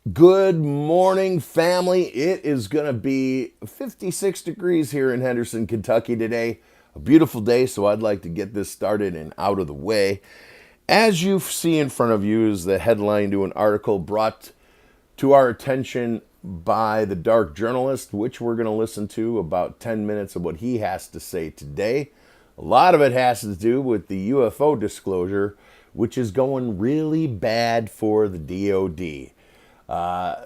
Good morning, family. It is going to be 56 degrees here in Henderson, Kentucky today. A beautiful day, so I'd like to get this started and out of the way. As you see in front of you is the headline to an article brought to our attention by the Dark Journalist, which we're going to listen to about 10 minutes of what he has to say today. A lot of it has to do with the UFO disclosure, which is going really bad for the DOD.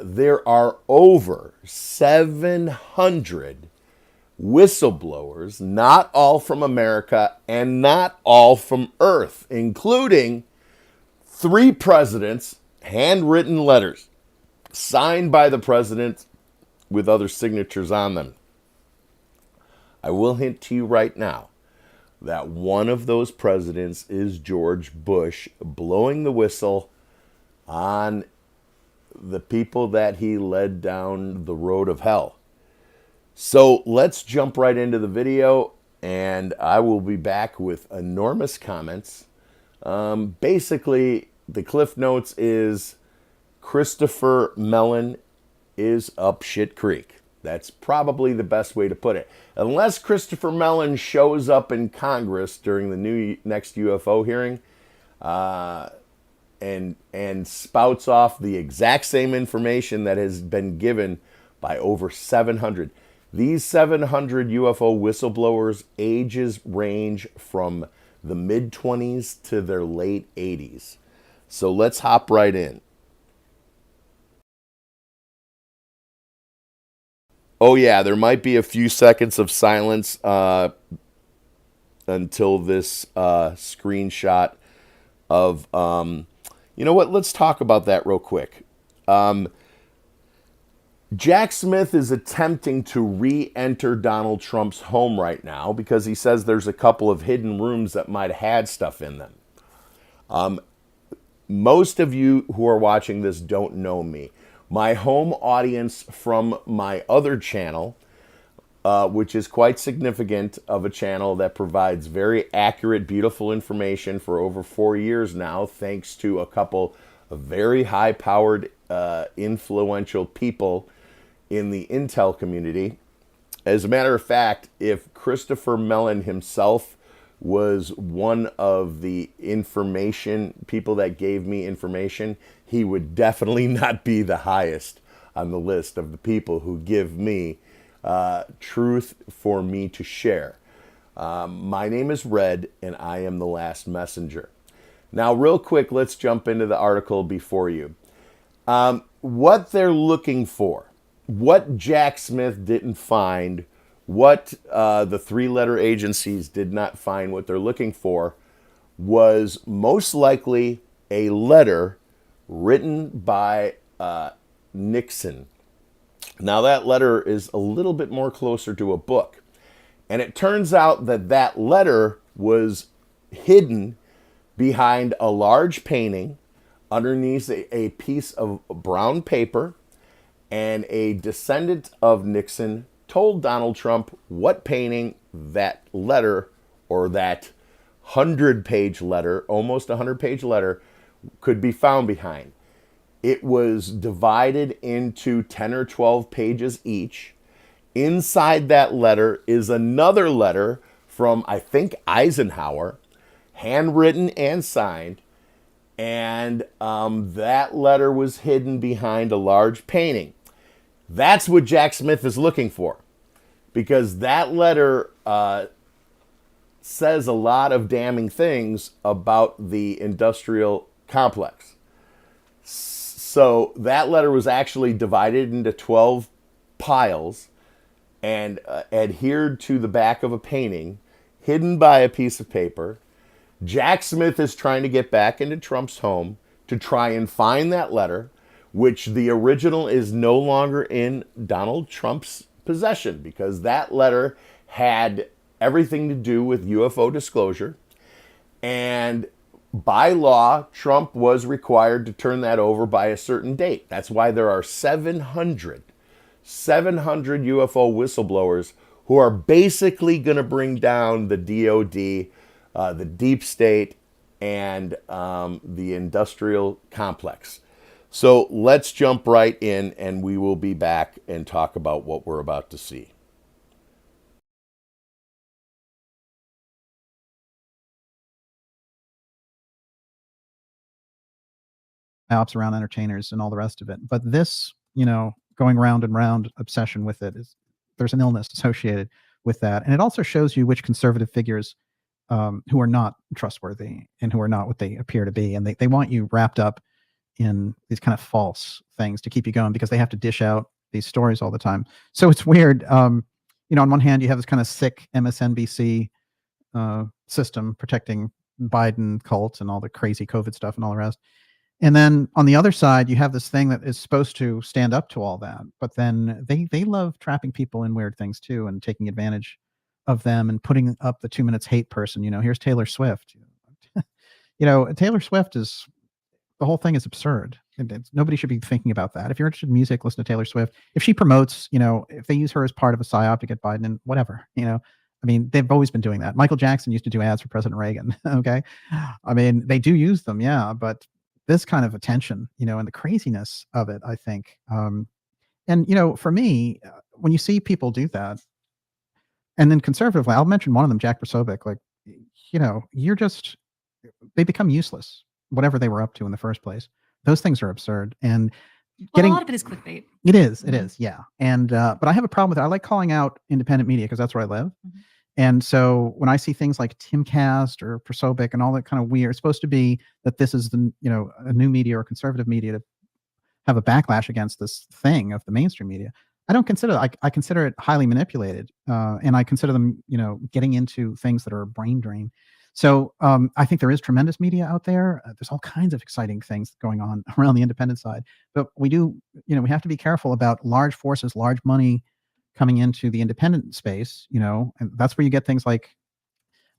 There are over 700 whistleblowers, not all from America and not all from Earth, including 3 presidents, handwritten letters signed by the president with other signatures on them. I will hint to you right now that one of those presidents is George Bush blowing the whistle on the people that he led down the road of hell. So let's jump right into the video, and I will be back with enormous comments. Basically, the Cliff Notes is Christopher Mellon is up shit creek. That's probably the best way to put it. Unless Christopher Mellon shows up in Congress during the next UFO hearing, and spouts off the exact same information that has been given by over 700. These 700 UFO whistleblowers' ages range from the mid-20s to their late 80s. So let's hop right in. Oh yeah, there might be a few seconds of silence until this screenshot of... You know what? Let's talk about that real quick. Jack Smith is attempting to re-enter Donald Trump's home right now because he says there's a couple of hidden rooms that might have had stuff in them. Most of you who are watching this don't know me. My home audience from my other channel, which is quite significant of a channel that provides very accurate, beautiful information for over 4 years now, thanks to a couple of very high-powered, influential people in the intel community. As a matter of fact, if Christopher Mellon himself was one of the information people that gave me information, he would definitely not be the highest on the list of the people who give me truth for me to share. My name is Red, and I am the last messenger. Now, real quick, let's jump into the article before you. What they're looking for, what Jack Smith didn't find, what the 3-letter agencies did not find, what they're looking for was most likely a letter written by Nixon. Now, that letter is a little bit more closer to a book. And it turns out that that letter was hidden behind a large painting underneath a piece of brown paper. And a descendant of Nixon told Donald Trump what painting that letter, or that 100-page letter, almost 100-page letter, could be found behind. It was divided into 10 or 12 pages each. Inside that letter is another letter from, I think, Eisenhower, handwritten and signed. And that letter was hidden behind a large painting. That's what Jack Smith is looking for, because that letter says a lot of damning things about the industrial complex. So that letter was actually divided into 12 piles and adhered to the back of a painting, hidden by a piece of paper. Jack Smith is trying to get back into Trump's home to try and find that letter, which the original is no longer in Donald Trump's possession, because that letter had everything to do with UFO disclosure. And by law, Trump was required to turn that over by a certain date. That's why there are 700 UFO whistleblowers who are basically going to bring down the DOD, the deep state, and the industrial complex. So let's jump right in and we will be back and talk about what we're about to see. Ops around entertainers and all the rest of it. But this, going round and round obsession with it is, there's an illness associated with that. And it also shows you which conservative figures who are not trustworthy and who are not what they appear to be. And they want you wrapped up in these kind of false things to keep you going because they have to dish out these stories all the time. So it's weird. On one hand, you have this kind of sick MSNBC system protecting Biden cult and all the crazy COVID stuff and all the rest. And then on the other side, you have this thing that is supposed to stand up to all that, but then they love trapping people in weird things too and taking advantage of them and putting up the 2 minutes hate person. Here's Taylor Swift. Taylor Swift is, the whole thing is absurd. Nobody should be thinking about that. If you're interested in music, listen to Taylor Swift. If she promotes, if they use her as part of a psyop to get Biden and whatever, they've always been doing that. Michael Jackson used to do ads for President Reagan. Okay. They do use them. Yeah. But this kind of attention, and the craziness of it, I think. And for me, when you see people do that, and then conservatively, I'll mention one of them, Jack Posobiec, they become useless, whatever they were up to in the first place. Those things are absurd. And a lot of it is clickbait. It is. Yeah. And, but I have a problem with it. I like calling out independent media because that's where I live. Mm-hmm. And so when I see things like Timcast or Prosobic and all that kind of weird, it's supposed to be that this is the, a new media or conservative media to have a backlash against this thing of the mainstream media. I don't consider that. I consider it highly manipulated. And I consider them, getting into things that are a brain drain. So I think there is tremendous media out there. There's all kinds of exciting things going on around the independent side. But we do, we have to be careful about large forces, large money coming into the independent space, and that's where you get things like,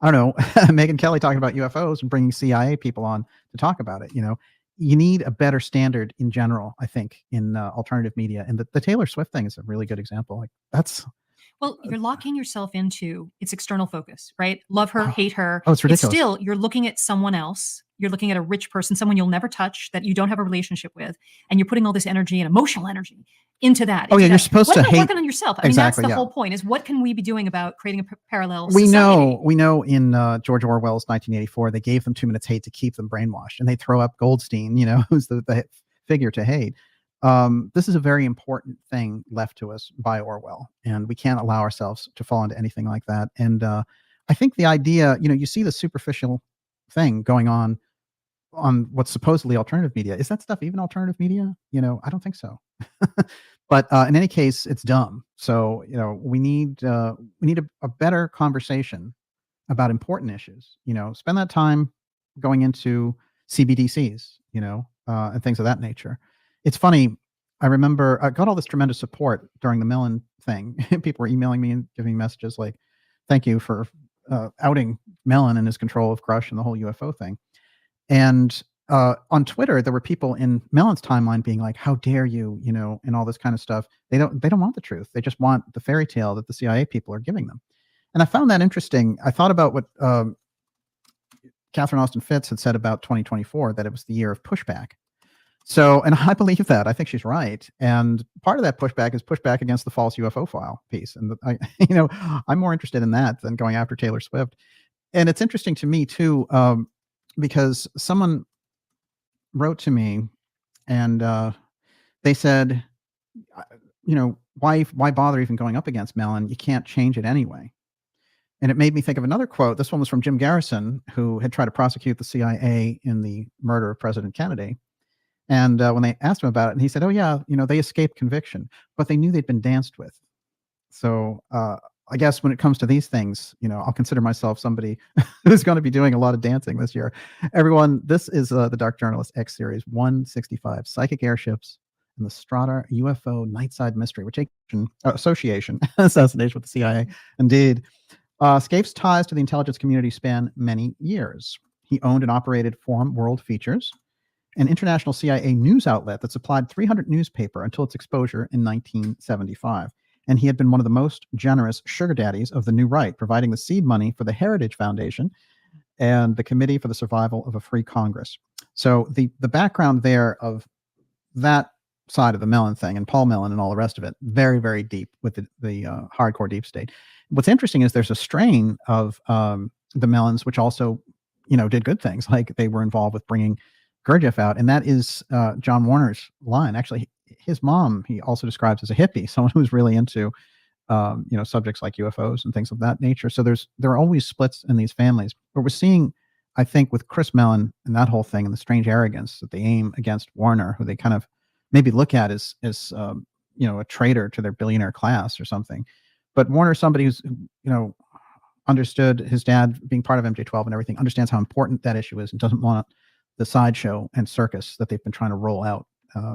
I don't know, Megyn Kelly talking about UFOs and bringing CIA people on to talk about it. You need a better standard in general, I think, in alternative media. And the Taylor Swift thing is a really good example. Like that's... Well, you're locking yourself into its external focus, right? Love her, hate her. Oh, it's ridiculous. It's still, you're looking at someone else. You're looking at a rich person, someone you'll never touch, that you don't have a relationship with. And you're putting all this energy and emotional energy into that. Oh, yeah, you're supposed to hate. Working on yourself. Exactly, that's the whole point, is what can we be doing about creating a parallel society? We know in George Orwell's 1984, they gave them 2 minutes hate to keep them brainwashed. And they throw up Goldstein, who's the figure to hate. This is a very important thing left to us by Orwell, and we can't allow ourselves to fall into anything like that. And I think the idea, you see the superficial thing going on what's supposedly alternative media. Is that stuff even alternative media? I don't think so. But in any case, it's dumb. So we need a better conversation about important issues. Spend that time going into CBDCs, and things of that nature. It's funny. I remember I got all this tremendous support during the Mellon thing. People were emailing me and giving messages like, thank you for outing Mellon and his control of Crush and the whole UFO thing. And on Twitter, there were people in Mellon's timeline being like, how dare you, and all this kind of stuff. They don't want the truth. They just want the fairy tale that the CIA people are giving them. And I found that interesting. I thought about what Catherine Austin Fitts had said about 2024, that it was the year of pushback. So, and I believe that. I think she's right. And part of that pushback is pushback against the false UFO file piece. And I'm more interested in that than going after Taylor Swift. And it's interesting to me too, because someone wrote to me and they said, why bother even going up against Mellon? You can't change it anyway. And it made me think of another quote. This one was from Jim Garrison, who had tried to prosecute the CIA in the murder of President Kennedy. And when they asked him about it, and he said, oh, yeah, they escaped conviction, but they knew they'd been danced with. So I guess when it comes to these things, I'll consider myself somebody who's going to be doing a lot of dancing this year. Everyone, this is the Dark Journalist X Series 165, Psychic Airships and the Strata UFO Nightside Mystery, which association, assassination with the CIA. Indeed. Scaife ties to the intelligence community span many years. He owned and operated Forum World Features, an international CIA news outlet that supplied 300 newspaper until its exposure in 1975. And he had been one of the most generous sugar daddies of the New Right, providing the seed money for the Heritage Foundation and the Committee for the Survival of a Free Congress. So the background there of that side of the Mellon thing and Paul Mellon and all the rest of it, very, very deep with the hardcore deep state. What's interesting is there's a strain of the Mellons which also, did good things. Like they were involved with bringing Gurdjieff out, and that is John Warner's line. Actually, his mom he also describes as a hippie, someone who's really into subjects like UFOs and things of that nature. So there are always splits in these families. But we're seeing, I think, with Chris Mellon and that whole thing and the strange arrogance that they aim against Warner, who they kind of maybe look at as a traitor to their billionaire class or something. But Warner's somebody who's understood his dad being part of MJ12 and everything, understands how important that issue is, and doesn't want the sideshow and circus that they've been trying to roll out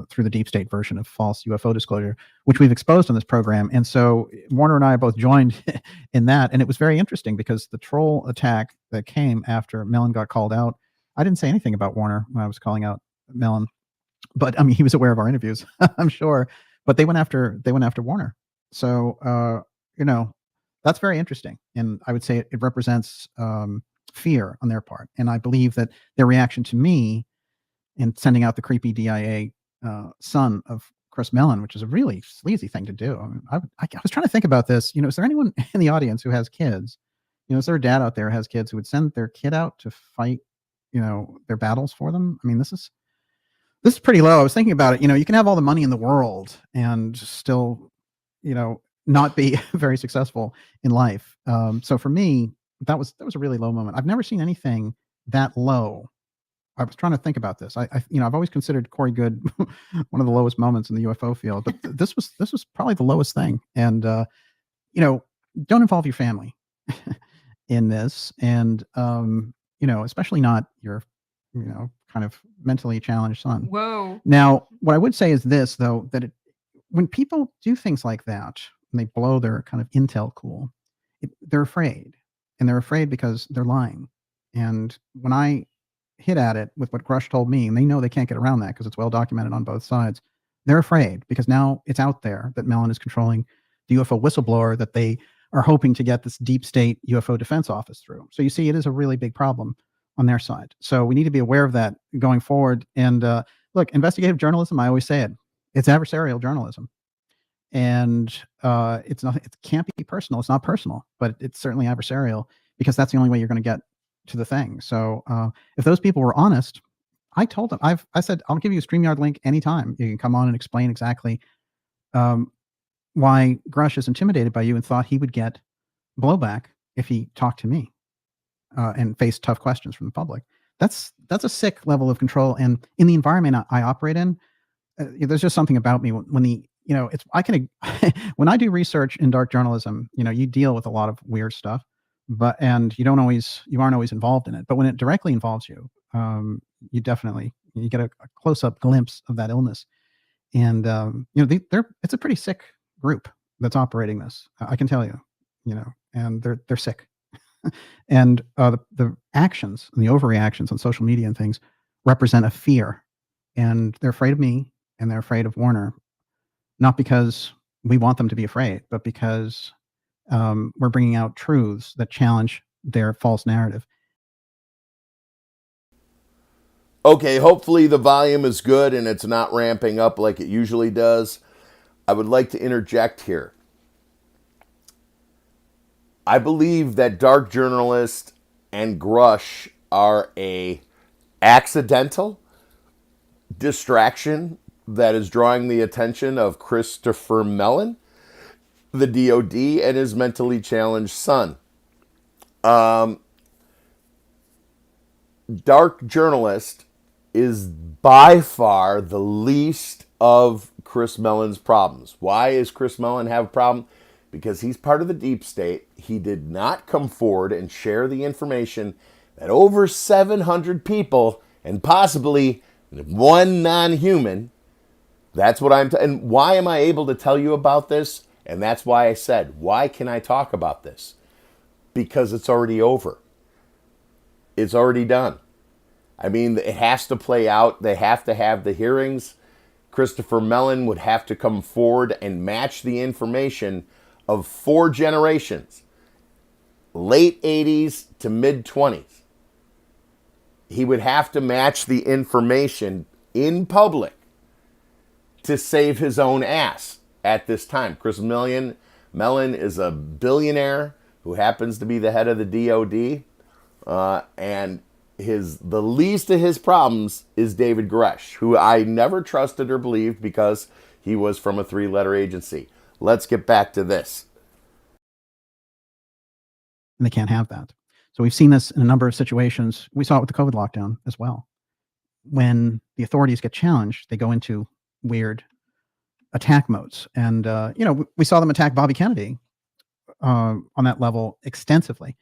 through the deep state version of false UFO disclosure, which we've exposed on this program. And so Warner and I both joined in that. And it was very interesting because the troll attack that came after Mellon got called out, I didn't say anything about Warner when I was calling out Mellon, but I mean, he was aware of our interviews, I'm sure, but they went after Warner. So, that's very interesting. And I would say it represents fear on their part. And I believe that their reaction to me in sending out the creepy DIA son of Chris Mellon, which is a really sleazy thing to do. I mean, I was trying to think about this. Is there anyone in the audience who has kids? Is there a dad out there who has kids who would send their kid out to fight, their battles for them? I mean, this is pretty low. I was thinking about it. You can have all the money in the world and still, not be very successful in life. So for me, that was a really low moment. I've never seen anything that low. I was trying to think about this. I've always considered Corey Goode one of the lowest moments in the UFO field, but this was probably the lowest thing. And don't involve your family in this, and especially not your kind of mentally challenged son. Whoa. Now, what I would say is this, though, that when people do things like that, and they blow their kind of intel cool, they're afraid, and they're afraid because they're lying. And when I hit at it with what Grush told me, and they know they can't get around that because it's well documented on both sides, they're afraid because now it's out there that Mellon is controlling the UFO whistleblower that they are hoping to get this deep state UFO defense office through. So you see, it is a really big problem on their side. So we need to be aware of that going forward. And look, investigative journalism, I always say it's adversarial journalism. And it can't be personal. It's not personal, but it's certainly adversarial because that's the only way you're going to get to the thing. So if those people were honest, I told them, I said, I'll give you a StreamYard link anytime. You can come on and explain exactly why Grush is intimidated by you and thought he would get blowback if he talked to me and faced tough questions from the public. That's a sick level of control. And in the environment I operate in, there's just something about me when when I do research in dark journalism, you deal with a lot of weird stuff, and you aren't always involved in it. But when it directly involves you, you get a close-up glimpse of that illness. And it's a pretty sick group that's operating this. I can tell you, and they're sick. And the actions and the overreactions on social media and things represent a fear, and they're afraid of me and they're afraid of Warner, not because we want them to be afraid, but because we're bringing out truths that challenge their false narrative. Okay, hopefully the volume is good and it's not ramping up like it usually does. I would like to interject here. I believe that dark journalist and Grush are a accidental distraction that is drawing the attention of Christopher Mellon, the DOD, and his mentally challenged son. Dark journalist is by far the least of Chris Mellon's problems. Why does Chris Mellon have a problem? Because he's part of the deep state. He did not come forward and share the information that over 700 people, and possibly one non-human, that's what and why am I able to tell you about this? And that's why I said, why can I talk about this? Because it's already over. It's already done. I mean, it has to play out. They have to have the hearings. Christopher Mellon would have to come forward and match the information of 4 generations, late 80s to mid 20s. He would have to match the information in public to save his own ass at this time. Chris Mellon is a billionaire who happens to be the head of the DOD, and the least of his problems is David Koresh, who I never trusted or believed because he was from a 3-letter agency. Let's get back to this. And they can't have that. So we've seen this in a number of situations. We saw it with the COVID lockdown as well. When the authorities get challenged, they go into weird attack modes. And, we saw them attack Bobby Kennedy on that level extensively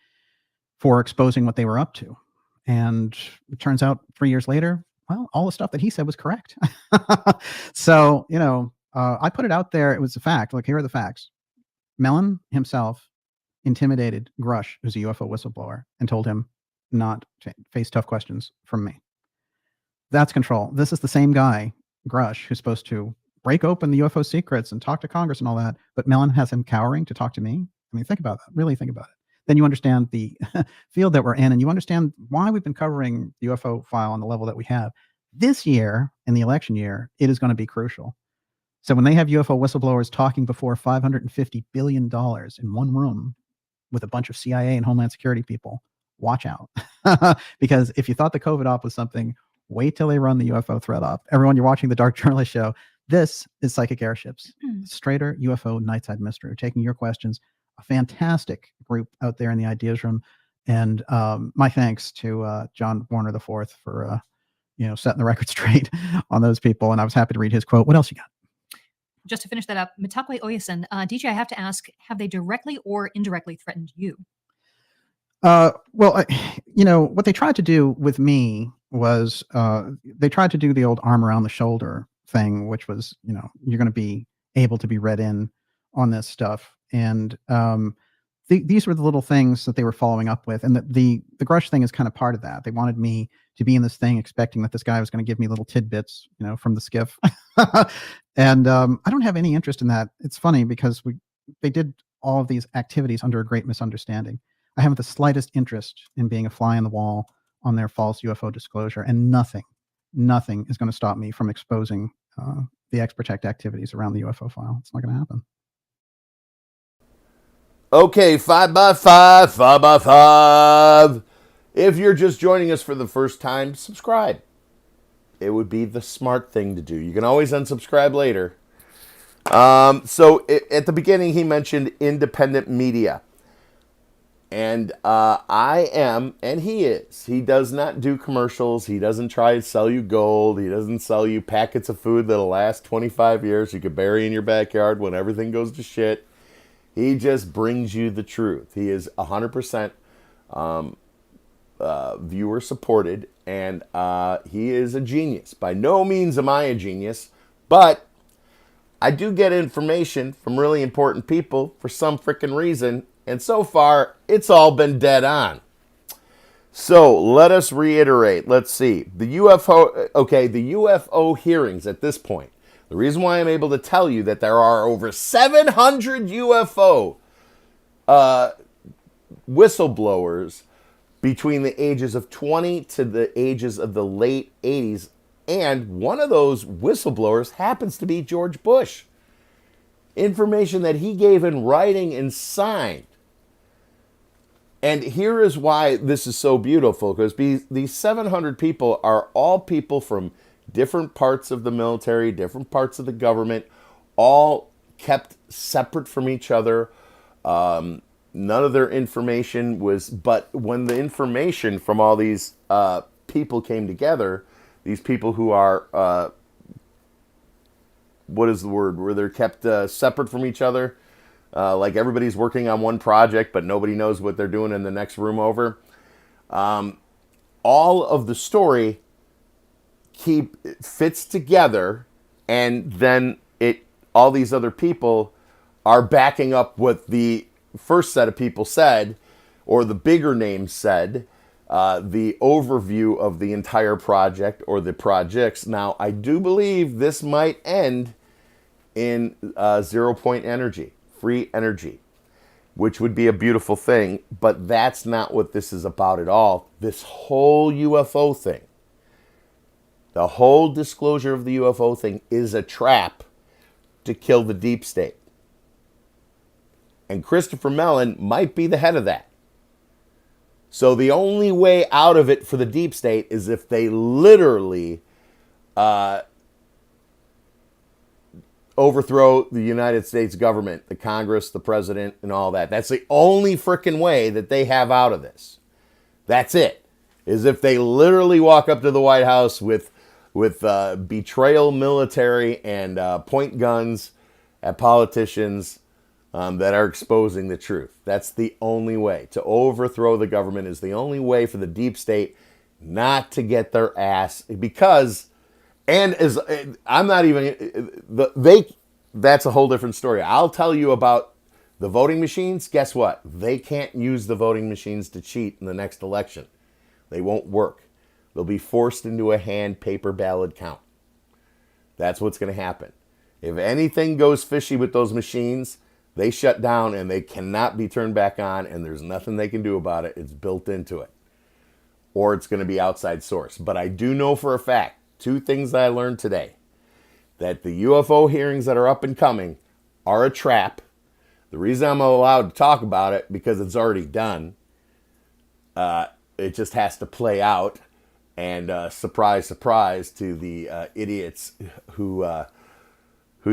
for exposing what they were up to. And it turns out 3 years later, well, all the stuff that he said was correct. So, I put it out there. It was a fact. Look, here are the facts. Mellon himself intimidated Grush, who's a UFO whistleblower, and told him not to face tough questions from me. That's control. This is the same guy, Grush, who's supposed to break open the UFO secrets and talk to Congress and all that, but Mellon has him cowering to talk to me. I mean, think about that. Really think about it. Then you understand the field that we're in, and you understand why we've been covering the UFO file on the level that we have. This year, in the election year, it is going to be crucial. So when they have UFO whistleblowers talking before $550 billion in one room with a bunch of CIA and Homeland Security people, watch out. Because if you thought the COVID op was something, wait till they run the UFO threat op. Everyone, you're watching the Dark Journalist show. This is Psychic Airships, straighter UFO Nightside Mystery. We're taking your questions. A fantastic group out there in the ideas room. And my thanks to John Warner IV for setting the record straight on those people. And I was happy to read his quote. What else you got? Just to finish that up, Mitakwe Oyasin, DJ, I have to ask, have they directly or indirectly threatened you? Well, what they tried to do with me was they tried to do the old arm around the shoulder thing, which was, you're going to be able to be read in on this stuff. And these were the little things that they were following up with. And the Grush thing is kind of part of that. They wanted me to be in this thing expecting that this guy was going to give me little tidbits, from the skiff. And I don't have any interest in that. It's funny because they did all of these activities under a great misunderstanding. I haven't the slightest interest in being a fly on the wall on their false UFO disclosure, and nothing is going to stop me from exposing the X-Protect activities around the UFO file. It's not going to happen. Okay, 5x5. If you're just joining us for the first time, subscribe. It would be the smart thing to do. You can always unsubscribe later. So at the beginning, he mentioned independent media. And I am, and he is. He does not do commercials. He doesn't try to sell you gold. He doesn't sell you packets of food that'll last 25 years you could bury in your backyard when everything goes to shit. He just brings you the truth. He is 100% viewer supported, and he is a genius. By no means am I a genius, but I do get information from really important people for some freaking reason, and so far, it's all been dead on. So let us reiterate. Let's see. The UFO hearings at this point. The reason why I'm able to tell you that there are over 700 UFO whistleblowers between the ages of 20 to the ages of the late 80s, and one of those whistleblowers happens to be George Bush. Information that he gave in writing and signed. And here is why this is so beautiful, because these 700 people are all people from different parts of the military, different parts of the government, all kept separate from each other. None of their information but when the information from all these people came together, these people who are, what is the word, where they're kept separate from each other, like everybody's working on one project, but nobody knows what they're doing in the next room over. All of the story fits together, and then all these other people are backing up what the first set of people said, or the bigger names said, the overview of the entire project or the projects. Now, I do believe this might end in 0-point energy, free energy, which would be a beautiful thing, but that's not what this is about at all. This whole UFO thing The whole disclosure of the UFO thing is a trap to kill the deep state. And Christopher Mellon might be the head of that. So the only way out of it for the deep state is if they literally overthrow the United States government, the Congress, the president, and all that. That's the only freaking way that they have out of this. That's it. Is if they literally walk up to the White House with betrayal military and point guns at politicians that are exposing the truth. That's the only way. To overthrow the government is the only way for the deep state not to get their ass, because, and as I'm not even, that's a whole different story. I'll tell you about the voting machines. Guess what? They can't use the voting machines to cheat in the next election. They won't work. They'll be forced into a hand paper ballot count. That's what's going to happen. If anything goes fishy with those machines, they shut down and they cannot be turned back on, and there's nothing they can do about it. It's built into it. Or it's going to be outside source. But I do know for a fact, 2 things that I learned today, that the UFO hearings that are up and coming are a trap. The reason I'm allowed to talk about it, because it's already done. It just has to play out. And surprise, surprise to the idiots who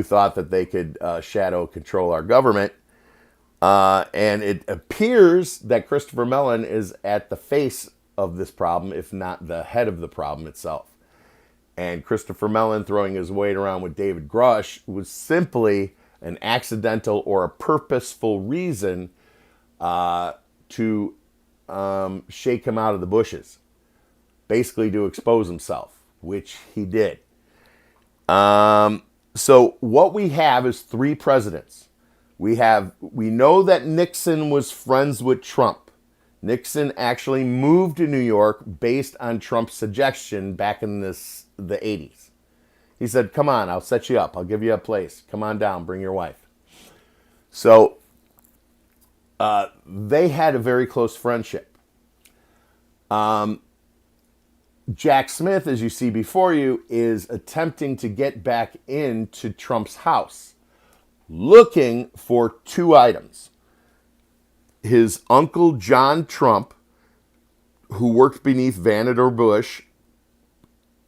thought that they could shadow control our government. And it appears that Christopher Mellon is at the face of this problem, if not the head of the problem itself. And Christopher Mellon throwing his weight around with David Grush was simply an accidental or a purposeful reason to shake him out of the bushes. Basically to expose himself, which he did. So what we have is 3 presidents. We know that Nixon was friends with Trump. Nixon actually moved to New York based on Trump's suggestion back in the 80s. He said, come on, I'll set you up. I'll give you a place. Come on down, bring your wife. So they had a very close friendship. Jack Smith, as you see before you, is attempting to get back into Trump's house, looking for 2 items. His uncle John Trump, who worked beneath Vannevar Bush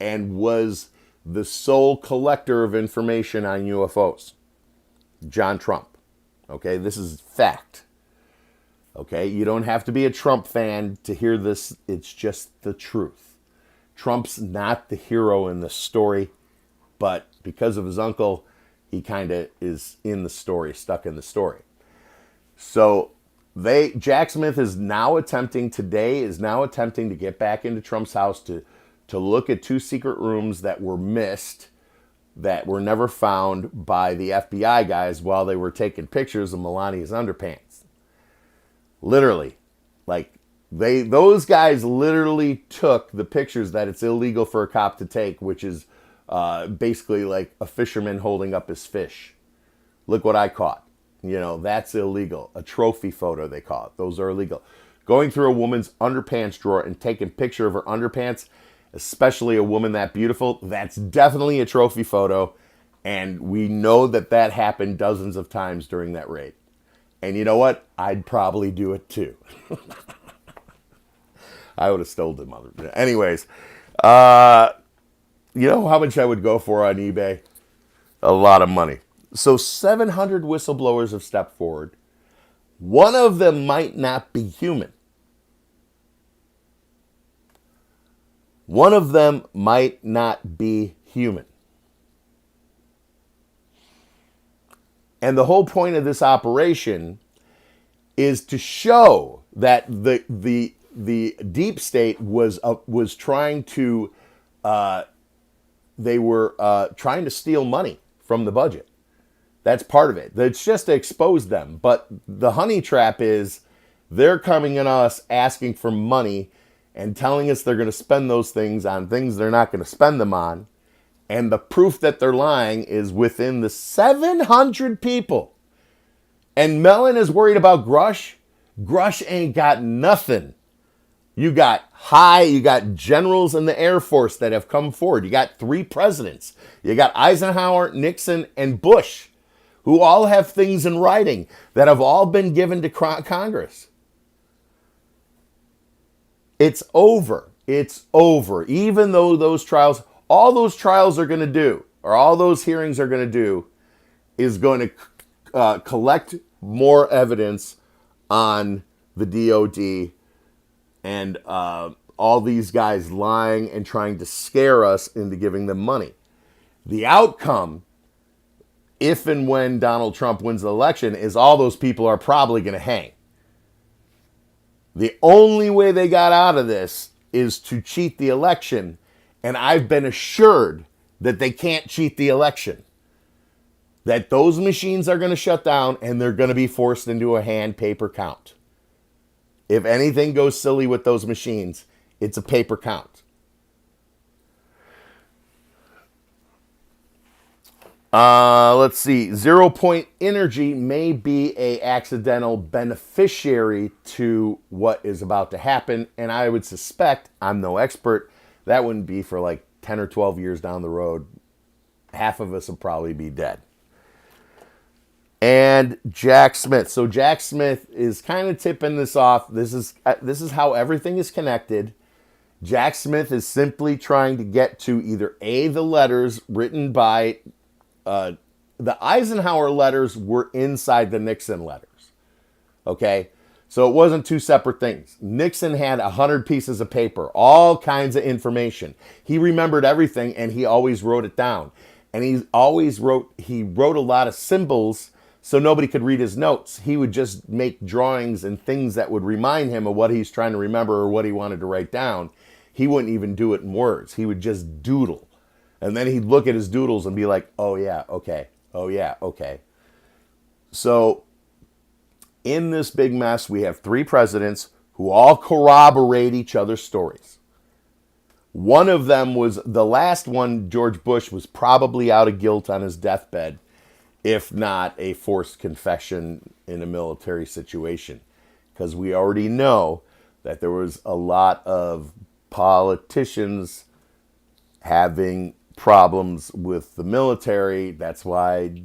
and was the sole collector of information on UFOs. John Trump. Okay, this is fact. Okay, you don't have to be a Trump fan to hear this. It's just the truth. Trump's not the hero in the story, but because of his uncle, he kind of is in the story, stuck in the story. So Jack Smith is now attempting to get back into Trump's house to look at 2 secret rooms that were missed, that were never found by the FBI guys while they were taking pictures of Melania's underpants. Literally, like, those guys literally took the pictures that it's illegal for a cop to take, which is basically like a fisherman holding up his fish. Look what I caught. You know, that's illegal. A trophy photo, they call it. Those are illegal. Going through a woman's underpants drawer and taking a picture of her underpants, especially a woman that beautiful, that's definitely a trophy photo. And we know that that happened dozens of times during that raid. And you know what? I'd probably do it too. I would have stolen them. Anyways, you know how much I would go for on eBay? A lot of money. So 700 whistleblowers have stepped forward. One of them might not be human. One of them might not be human. And the whole point of this operation is to show that the deep state was trying to they were trying to steal money from the budget. That's part of it. It's just to expose them. But the honey trap is they're coming at us asking for money and telling us they're going to spend those things on things they're not going to spend them on. And the proof that they're lying is within the 700 people. And Mellon is worried about Grush. Grush ain't got nothing. You got generals in the Air Force that have come forward. You got 3 presidents. You got Eisenhower, Nixon, and Bush, who all have things in writing that have all been given to Congress. It's over. It's over. Even though all those trials are going to do, or all those hearings are going to do, is going to collect more evidence on the DOD and all these guys lying and trying to scare us into giving them money. The outcome, if and when Donald Trump wins the election, is all those people are probably going to hang. The only way they got out of this is to cheat the election, and I've been assured that they can't cheat the election. That those machines are going to shut down and they're going to be forced into a hand paper count. If anything goes silly with those machines, it's a paper count. Let's see. 0 Point Energy may be a accidental beneficiary to what is about to happen, and I would suspect, I'm no expert, that wouldn't be for like 10 or 12 years down the road. Half of us will probably be dead. And Jack Smith. So Jack Smith is kind of tipping this off. This is how everything is connected. Jack Smith is simply trying to get to either A, the letters written by the Eisenhower letters were inside the Nixon letters. Okay? So it wasn't 2 separate things. Nixon had 100 pieces of paper, all kinds of information. He remembered everything and he always wrote it down. And he wrote a lot of symbols so nobody could read his notes. He would just make drawings and things that would remind him of what he's trying to remember or what he wanted to write down. He wouldn't even do it in words. He would just doodle. And then he'd look at his doodles and be like, oh yeah, okay. Oh yeah, okay. So in this big mess, we have 3 presidents who all corroborate each other's stories. One of them was, the last one, George Bush, was probably out of guilt on his deathbed, if not a forced confession in a military situation. Because we already know that there was a lot of politicians having problems with the military. That's why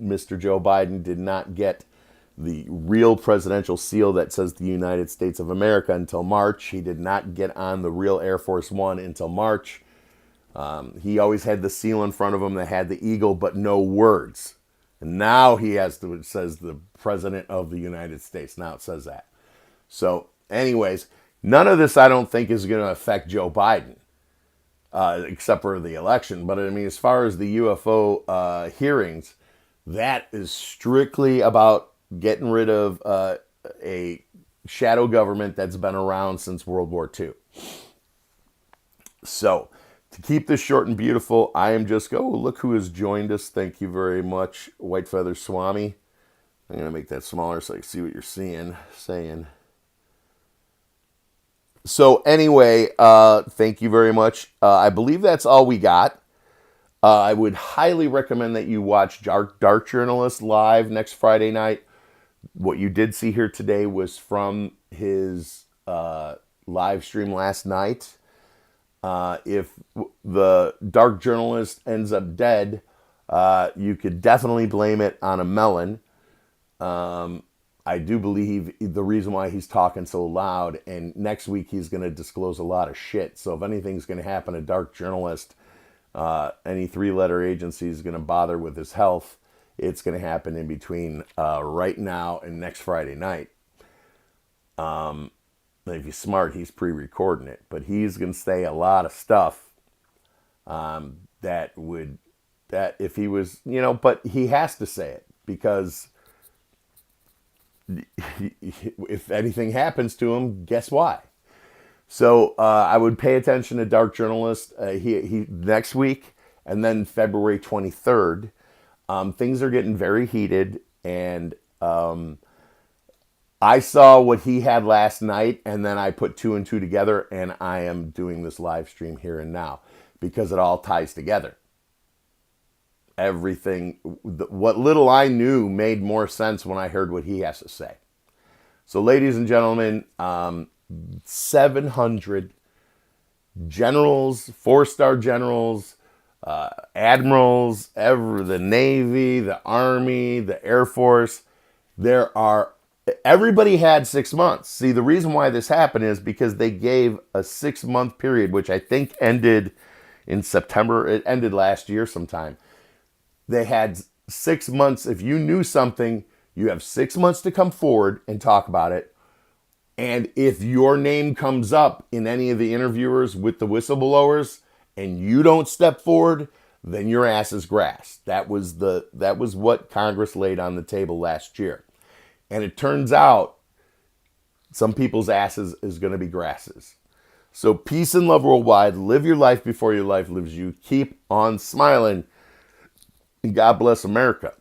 Mr. Joe Biden did not get the real presidential seal that says the United States of America until March. He did not get on the real Air Force One until March. He always had the seal in front of him that had the eagle but no words. And now it says the President of the United States. Now it says that. So anyways, none of this I don't think is going to affect Joe Biden, except for the election. But I mean, as far as the UFO hearings, that is strictly about getting rid of a shadow government that's been around since World War II. So, to keep this short and beautiful, I am just, look who has joined us. Thank you very much, White Feather Swami. I'm going to make that smaller so I can see what you're saying. So anyway, thank you very much. I believe that's all we got. I would highly recommend that you watch Dark Journalist live next Friday night. What you did see here today was from his live stream last night. If the Dark Journalist ends up dead, you could definitely blame it on a Mellon. I do believe the reason why he's talking so loud, and next week he's going to disclose a lot of shit. So if anything's going to happen to Dark Journalist, any 3-letter agency is going to bother with his health, it's going to happen in between right now and next Friday night. If he's smart, he's pre-recording it. But he's going to say a lot of stuff that if he was, but he has to say it because if anything happens to him, guess why? So I would pay attention to Dark Journalist he next week, and then February 23rd. Things are getting very heated, and I saw what he had last night, and then I put 2 and 2 together, and I am doing this live stream here and now because it all ties together. Everything, what little I knew made more sense when I heard what he has to say. So ladies and gentlemen, 700 generals, 4-star generals, admirals, the Navy, the Army, the Air Force. Everybody had 6 months. See, the reason why this happened is because they gave a 6-month period, which I think ended in September. It ended last year sometime. They had 6 months. If you knew something, you have 6 months to come forward and talk about it. And if your name comes up in any of the interviewers with the whistleblowers and you don't step forward, then your ass is grass. That was what Congress laid on the table last year. And it turns out some people's asses is going to be grasses. So peace and love worldwide. Live your life before your life lives you. Keep on smiling. And God bless America.